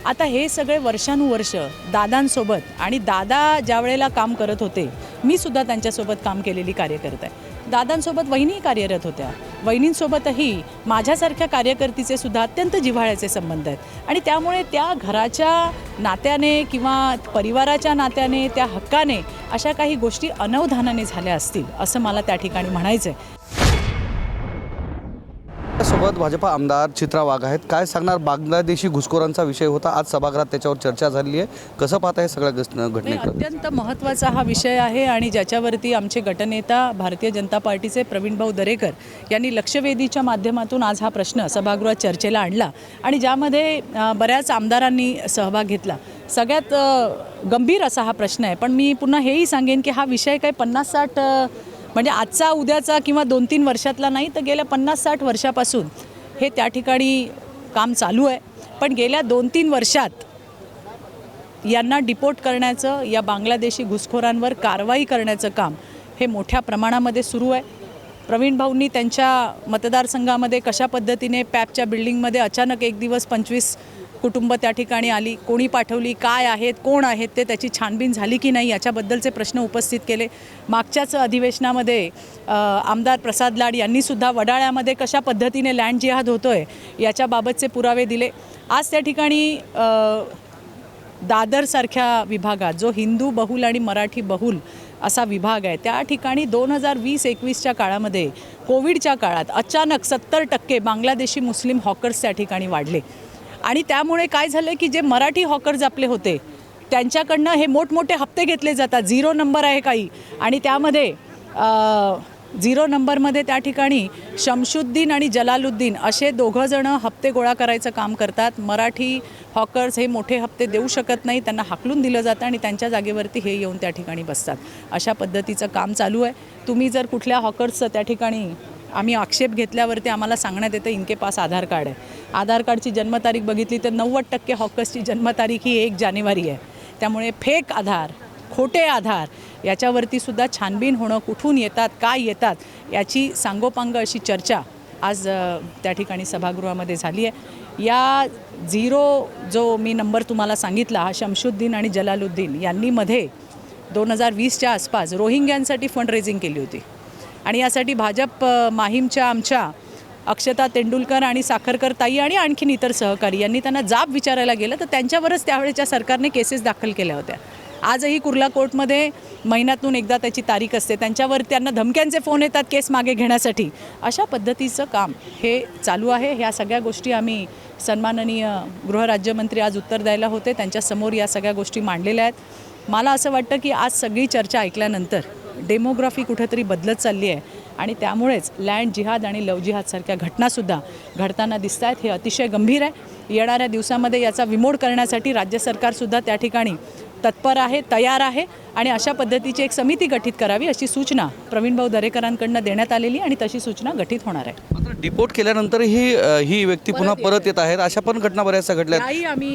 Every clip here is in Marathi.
आता हे सगळे वर्षानुवर्ष दादांसोबत आणि दादा ज्या वेळेला काम करत होते मी सुद्धा त्यांच्यासोबत काम केलेली कार्यकर्ता आहे. दादांसोबत वहिनी कार्यरत होत्या. वहिनींसोबतही माझ्यासारख्या कार्यकर्तीचे सुद्धा अत्यंत जिव्हाळ्याचे संबंध आहेत आणि त्यामुळे त्या घराच्या नात्याने किंवा परिवाराच्या नात्याने त्या हक्काने अशा काही गोष्टी अनवधानाने झाल्या असतील असं मला त्या ठिकाणी म्हणायचं आहे. सोबत भाजपा आमदार चित्रा वाघ आहेत. काय सांगणार? बांगलादेशी घुसखोरांचा विषय होता, आज सभागृहात त्याच्यावर चर्चा झाली आहे. कसं पाहता हे सगळ्या घटनेकडे? अत्यंत महत्त्वाचा हा विषय आहे आणि ज्याच्यावरती आमचे गटनेता भारतीय जनता पार्टीचे प्रवीणभाऊ दरेकर यांनी लक्षवेधीच्या माध्यमातून आज हा प्रश्न सभागृहात चर्चेला आणला आणि ज्यामध्ये बऱ्याच आमदारांनी सहभाग घेतला. सगळ्यात गंभीर असा हा प्रश्न आहे. पण मी पुन्हा हेही सांगेन की हा विषय काही 50-60 म्हणजे आजचा उद्याचा किंवा 2-3 वर्षातला नाही, तर गेल्या 50-60 वर्षापासून हे त्या ठिकाणी काम चालू आहे. पण गेल्या 2-3 वर्षात यांना डिपोर्ट करण्याचं, या बांगलादेशी घुसखोरांवर कारवाई करण्याचं काम हे मोठ्या प्रमाणामध्ये सुरू आहे. प्रवीण भाऊंनी त्यांच्या मतदारसंघामध्ये कशा पद्धतीने पॅपच्या बिल्डिंगमध्ये अचानक एक दिवस 25 कुटुंब त्या ठिकाणी आली, कोणी पाठवली, काय आहेत, कोण आहेत ते, त्याची छानबीन झाली की नाही याच्याबद्दलचे प्रश्न उपस्थित केले. मागच्याच अधिवेशनामध्ये आमदार प्रसाद लाड यांनीसुद्धा वडाळ्यामध्ये कशा पद्धतीने लँड जिहाद होतो आहे याच्याबाबतचे पुरावे दिले. आज त्या ठिकाणी दादरसारख्या विभागात जो हिंदू बहुल आणि मराठी बहुल असा विभाग आहे त्या ठिकाणी 2020-21च्या काळामध्ये कोविडच्या काळात अचानक 70% बांगलादेशी मुस्लिम हॉकर्स त्या ठिकाणी वाढले आणि त्यामुळे काय झालं की जे मराठी हॉकर्स आपले होते त्यांच्याकडनं हे मोठमोठे हप्ते घेतले जातात. 0 नंबर आहे काही आणि त्यामध्ये 0 नंबरमध्ये त्या ठिकाणी शमशुद्दीन आणि जलालुद्दीन असे दोघंजणं हप्ते गोळा करायचं काम करतात. मराठी हॉकर्स हे मोठे हप्ते देऊ शकत नाही, त्यांना हाकलून दिलं जातं आणि त्यांच्या जागेवरती हे येऊन त्या ठिकाणी बसतात. अशा पद्धतीचं काम चालू आहे. तुम्ही जर कुठल्या हॉकर्सचं त्या ठिकाणी आम्ही आक्षेप घेतल्यावरती आम्हाला सांगण्यात येतं इनके पास आधार कार्ड आहे. आधार कार्डची जन्मतारीख बघितली तर 90% हॉकर्सची जन्मतारीख ही 1 जानेवारी आहे. त्यामुळे फेक आधार, खोटे आधार याच्यावरती सुद्धा छानबीन होणं, कुठून येतात, काय येतात याची सांगोपांग अशी चर्चा आज त्या ठिकाणी सभागृहामध्ये झाली आहे. या 0 जो मी नंबर तुम्हाला सांगितला हा शमशुद्दीन आणि जलालुद्दीन यांनी मध्ये 2020च्या आसपास रोहिंग्यांसाठी फंड रेझिंग केली होती आणि यासाठी भाजप माहीमच्या आमच्या अक्षता तेंडुलकर आणि साखरकर ताई आणि आणखीन इतर सहकारी यांनी त्यांना जाब विचारायला गेलं तर त्यांच्यावरच त्यावेळेच्या सरकारने केसेस दाखल केल्या होत्या. आजही कुर्ला कोर्टमध्ये महिन्यातून एकदा त्याची तारीख असते. त्यांच्यावर त्यांना धमक्यांचे फोन येतात केस मागे घेण्यासाठी. अशा पद्धतीचं काम हे चालू आहे. ह्या सगळ्या गोष्टी आम्ही सन्माननीय गृहराज्यमंत्री आज उत्तर द्यायला होते, त्यांच्यासमोर या सगळ्या गोष्टी मांडलेल्या आहेत. मला असं वाटतं की आज सगळी चर्चा ऐकल्यानंतर डेमोग्राफी कुठेतरी बदलत चालली आहे आणि त्यामुळेच लँड जिहाद आणि लव जिहादसारख्या घटनासुद्धा घडताना दिसत आहेत. हे अतिशय गंभीर आहे. येणाऱ्या दिवसामध्ये याचा विमोड करण्यासाठी राज्य सरकारसुद्धा त्या ठिकाणी तत्पर आहे, तयार आहे आणि अशा पद्धतीची एक समिती गठीत करावी अशी सूचना प्रवीणभाऊ दरेकरांकडून देण्यात आलेली आणि तशी सूचना गठीत होणार आहे. मात्र डिपोर्ट केल्यानंतरही ही व्यक्ती पुन्हा परत येत आहेत, अशा पण घटना बऱ्याचशा घडल्या.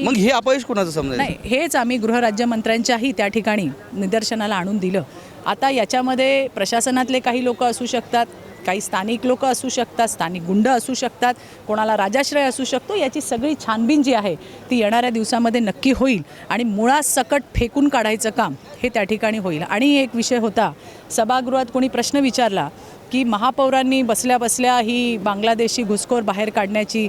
मग हे अपयश कोणाचं समजायचं? नाही, हेच आम्ही गृहराज्यमंत्र्यांच्याही त्या ठिकाणी निदर्शनाला आणून दिलं. आता याच्यामध्ये प्रशासनातले काही लोक असू शकतात, काही स्थानिक लोक असू शकतात, स्थानिक गुंड असू शकतात, कोणाला राजाश्रय असू शकतो. याची सगळी छानबीन जी आहे ती येणाऱ्या दिवसामध्ये नक्की होईल आणि मुळासकट फेकून काढायचं काम हे त्या ठिकाणी होईल. आणि एक विषय होता, सभागृहात कोणी प्रश्न विचारला की महापौरांनी बसल्या बसल्या ही बांगलादेशी घुसखोर बाहेर काढण्याची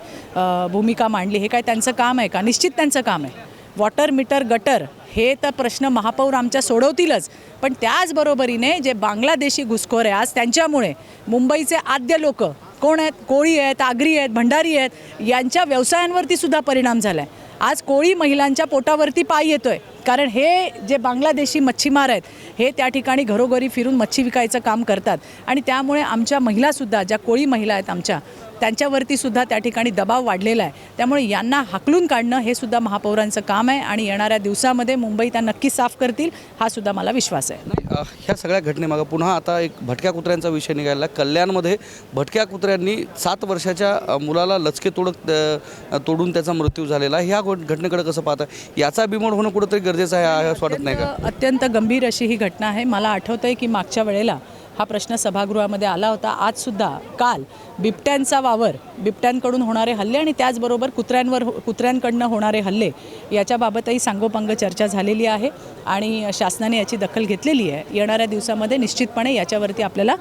भूमिका मांडली, हे काय त्यांचं काम आहे का? निश्चित त्यांचं काम आहे. वॉटर मीटर गटर हे तर प्रश्न महापौर आमच्या सोडवतीलच, पण त्याचबरोबरीने जे बांगलादेशी घुसखोर आहे आज त्यांच्यामुळे मुंबईचे आद्य लोक कोण आहेत, कोळी आहेत, आगरी आहेत, भंडारी आहेत, यांच्या व्यवसायांवरती सुद्धा परिणाम झाला आहे. आज कोळी महिलांच्या पोटावरती पाय येतो आहे, कारण हे जे बांगलादेशी मच्छीमार आहेत हे त्या ठिकाणी घरोघरी फिरून मच्छी विकायचं काम करतात आणि त्यामुळे आमच्या महिलासुद्धा, ज्या कोळी महिला आहेत आमच्या, त्यांच्यावरती सुद्धा त्या ठिकाणी दबाव वाढलेला आहे. त्यामुळे यांना हाकलून काढणं हे सुद्धा महापौरांचं काम आहे आणि येणाऱ्या दिवसामध्ये मुंबई त्या नक्की साफ करतील हा सुद्धा मला विश्वास आहे. ह्या सगळ्या घटनेमागं पुन्हा आता एक भटक्या कुत्र्यांचा विषय निघाला. कल्याणमध्ये भटक्या कुत्र्यांनी 7 वर्षाच्या मुलाला लचके तोडून त्याचा मृत्यू झालेला. ह्या घटनेकडे कसं पाहता? याचा बिमोड होणं कुठंतरी गरजेचं आहे असं वाटत नाही का? अत्यंत गंभीर अशी ही घटना आहे. मला आठवतं आहे की मागच्या वेळेला हा प्रश्न सभागृहामध्ये आला होता. आजसुद्धा काल बिबट्यांचा वावर, बिबट्यांकडून होणारे हल्ले आणि त्याचबरोबर कुत्र्यांकडनं होणारे हल्ले याच्याबाबतही सांगोपांग चर्चा झालेली आहे आणि शासनाने याची दखल घेतलेली आहे. येणाऱ्या दिवसामध्ये निश्चितपणे याच्यावरती आपल्याला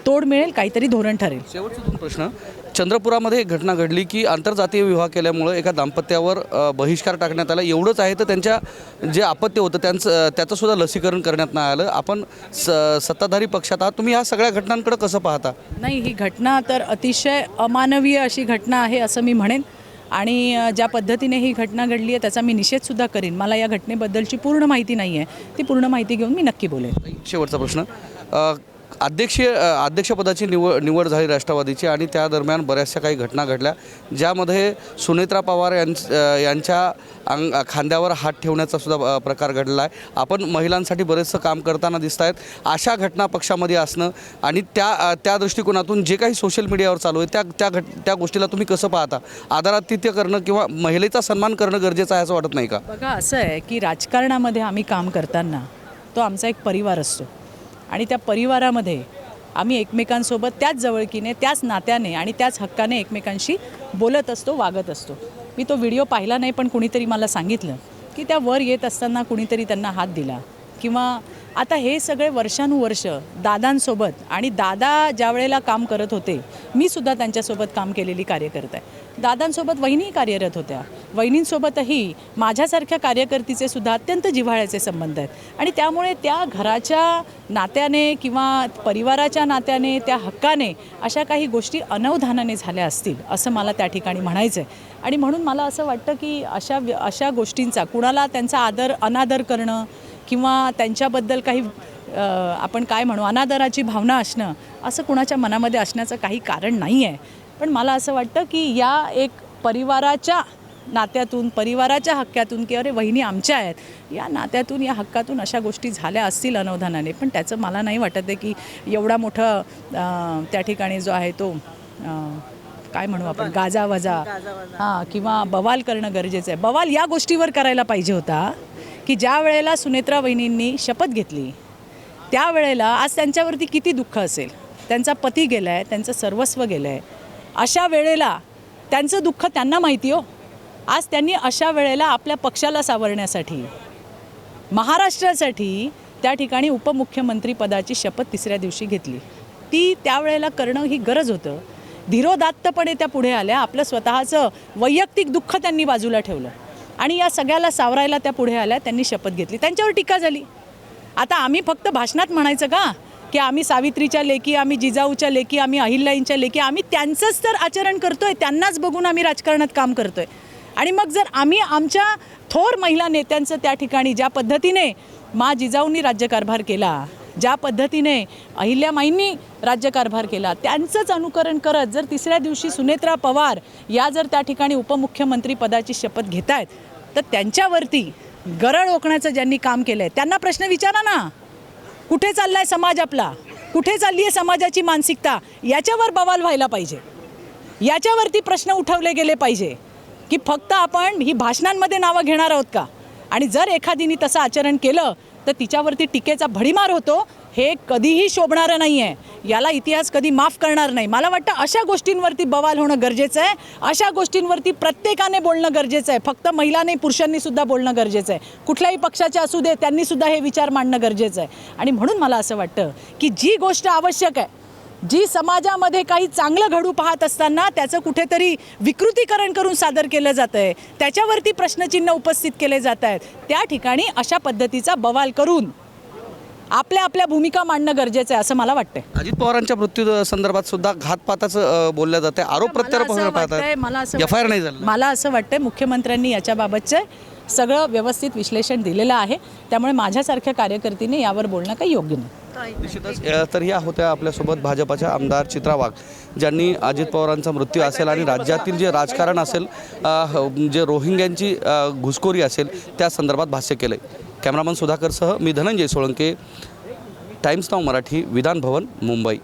तोड मिळेल, काहीतरी धोरण ठरेल. शेवटचा 2 प्रश्न. चंद्रपुरामध्ये एक घटना घडली की आंतरजातीय विवाह केल्यामुळे एका दाम्पत्यावर बहिष्कार टाकण्यात आला. एवढंच आहे तर त्यांच्या जे अपत्य होतं त्याचं सुद्धा लसीकरण करण्यात नाही आलं. आपण सत्ताधारी पक्षात आहात, तुम्ही ह्या सगळ्या घटनांकडे कसं पाहता? नाही, ही घटना तर अतिशय अमानवीय अशी घटना आहे असं मी म्हणेन आणि ज्या पद्धतीने ही घटना घडली आहे त्याचा मी निषेधसुद्धा करीन. मला या घटनेबद्दलची पूर्ण माहिती नाही आहे, ती पूर्ण माहिती घेऊन मी नक्की बोलेन. शेवटचा प्रश्न. अध्यक्षपदाची निवड झाली राष्ट्रवादीची आणि त्या दरम्यान बऱ्याचशा काही घटना घडल्या ज्यामध्ये सुनेत्रा पवार यांच्या खांद्यावर हात ठेवण्याचा सुद्धा प्रकार घडला आहे. आपण महिलांसाठी बरेचसं काम करताना दिसत आहेत. अशा घटना पक्षामध्ये असणं आणि त्या दृष्टिकोनातून जे काही सोशल मीडियावर चालू आहे त्या गोष्टीला तुम्ही कसं पाहता? आदरातिथ्य करणं किंवा महिलेचा सन्मान करणं गरजेचं आहे असं वाटत नाही का? बघा, असं आहे की राजकारणामध्ये आम्ही काम करताना तो आमचा एक परिवार असतो आणि त्या परिवारामध्ये आम्ही एकमेकांसोबत त्याच जवळकीने, त्याच नात्याने आणि त्याच हक्काने एकमेकांशी बोलत असतो, वागत असतो. मी तो व्हिडिओ पाहिला नाही, पण कुणीतरी मला सांगितलं की त्या वर येत असताना कुणीतरी त्यांना हात दिला किंवा आता हे सगळे वर्षानुवर्ष दादांसोबत आणि दादा ज्या वेळेला काम करत होते, मी सुद्धा त्यांच्यासोबत काम केलेली कार्यकर्ता आहे. दादांसोबत वहिनीही कार्यरत होत्या. वहिनींसोबतही माझ्यासारख्या कार्यकर्तीचे सुद्धा अत्यंत जिव्हाळ्याचे संबंध आहेत आणि त्यामुळे त्या घराच्या नात्याने किंवा परिवाराच्या नात्याने, त्या हक्काने अशा काही गोष्टी अनवधानाने झाल्या असतील असं मला त्या ठिकाणी म्हणायचं आहे. आणि म्हणून मला असं वाटतं की अशा गोष्टींचा कुणाला त्यांचा अनादर करणं किंवा त्यांच्याबद्दल काही आपण काय म्हणू अनादराची भावना असणं असं कुणाच्या मनामध्ये असण्याचं काही कारण नाही आहे. पण मला असं वाटतं की या एक परिवाराच्या नात्यातून, परिवाराच्या हक्कातून की अरे वहिनी आमच्या आहेत या नात्यातून, या हक्कातून अशा गोष्टी झाल्या असतील अनवधानाने. पण त्याचं मला नाही वाटत आहे की एवढा मोठं त्या ठिकाणी जो आहे तो काय म्हणू आपण गाजावाजा किंवा बवाल करणं गरजेचं आहे. बवाल या गोष्टीवर करायला पाहिजे होता की ज्या वेळेला सुनेत्रा वहिनींनी शपथ घेतली त्यावेळेला आज त्यांच्यावरती किती दुःख असेल. त्यांचा पती गेला आहे, त्यांचं सर्वस्व गेलं आहे. अशा वेळेला त्यांचं दुःख त्यांना माहिती हो. आज त्यांनी अशा वेळेला आपल्या पक्षाला सावरण्यासाठी, महाराष्ट्रासाठी त्या ठिकाणी उपमुख्यमंत्रीपदाची शपथ 3ऱ्या दिवशी घेतली. ती त्यावेळेला करणं ही गरज होतं. धीरोदात्तपणे त्या पुढे आल्या. आपलं स्वतःचं वैयक्तिक दुःख त्यांनी बाजूला ठेवलं आणि या सगळ्याला सावरायला त्या पुढे आल्या. त्यांनी शपथ घेतली, त्यांच्यावर टीका झाली. आता आम्ही फक्त भाषणात म्हणायचं का की आम्ही सावित्रीच्या लेकी, आम्ही जिजाऊच्या लेकी, आम्ही अहिल्याईंच्या लेकी, आम्ही त्यांचंच तर आचरण करतोय, त्यांनाच बघून आम्ही राजकारणात काम करतोय. आणि मग जर आम्ही आमच्या थोर महिला नेत्यांचं त्या ठिकाणी ज्या पद्धतीने जिजाऊंनी राज्यकारभार केला, ज्या पद्धतीने अहिल्यामाईंनी राज्यकारभार केला, त्यांचंच अनुकरण करत जर 3ऱ्या दिवशी सुनेत्रा पवार या जर त्या ठिकाणी उपमुख्यमंत्री पदाची शपथ घेत आहेत तर त्यांच्यावरती गरळ ओकण्याचं ज्यांनी काम केलं आहे त्यांना प्रश्न विचारा ना. कुठे चालला आहे समाज आपला? कुठे चालली आहे समाजाची मानसिकता? याच्यावर बवाल व्हायला पाहिजे. याच्यावरती प्रश्न उठवले गेले पाहिजे की फक्त आपण ही भाषणांमध्ये नावं घेणार आहोत का? आणि जर एखादीने तसं आचरण केलं तर तिच्यावरती टीकेचा भडीमार होतो. हे कधीही शोभणारं नाही आहे. याला इतिहास कधी माफ करणार नाही. मला वाटतं अशा गोष्टींवरती बवाल होणं गरजेचं आहे. अशा गोष्टींवरती प्रत्येकाने बोलणं गरजेचं आहे. फक्त महिला नाही, पुरुषांनी सुद्धा बोलणं गरजेचं आहे. कुठल्याही पक्षाचे असू दे, त्यांनी सुद्धा हे विचार मांडणं गरजेचं आहे. आणि म्हणून मला असं वाटतं की जी गोष्ट आवश्यक आहे, जी समाजामध्ये काही चांगलं घडू पाहत असताना त्याचं कुठेतरी विकृतीकरण करून सादर केलं जातं आहे, त्याच्यावरती प्रश्नचिन्ह उपस्थित केले जात आहेत, त्या ठिकाणी अशा पद्धतीचा बवाल करून आपल्या भूमिका मांडणं गरजेचं आहे असं मला वाटतं. अजित पवारांच्या मृत्यू संदर्भात सुद्धा घातपाताचं बोललं जाते. आरोप प्रत्यारोप पाहतात, FIR नाही झालं. मला असं वाटतं मुख्यमंत्र्यांनी याच्याबाबतचे सगळं व्यवस्थित विश्लेषण दिलेलं आहे. त्यामुळे माझ्यासारख्या कार्यकर्तीने यावर बोलणं काही योग्य नाही. निश्चितच. तर या होत्या आपल्यासोबत भाजपाच्या आमदार चित्रा वाघ, ज्यांनी अजित पवारांचा मृत्यू असेल आणि राज्यातील जे राजकारण असेल, जे रोहिंग्यांची घुसखोरी असेल त्या संदर्भात भाष्य केलं. कॅमेरामन सुधाकरसह मी धनंजय सोळंके, टाइम्स नाव मराठी, विधान भवन, मुंबई.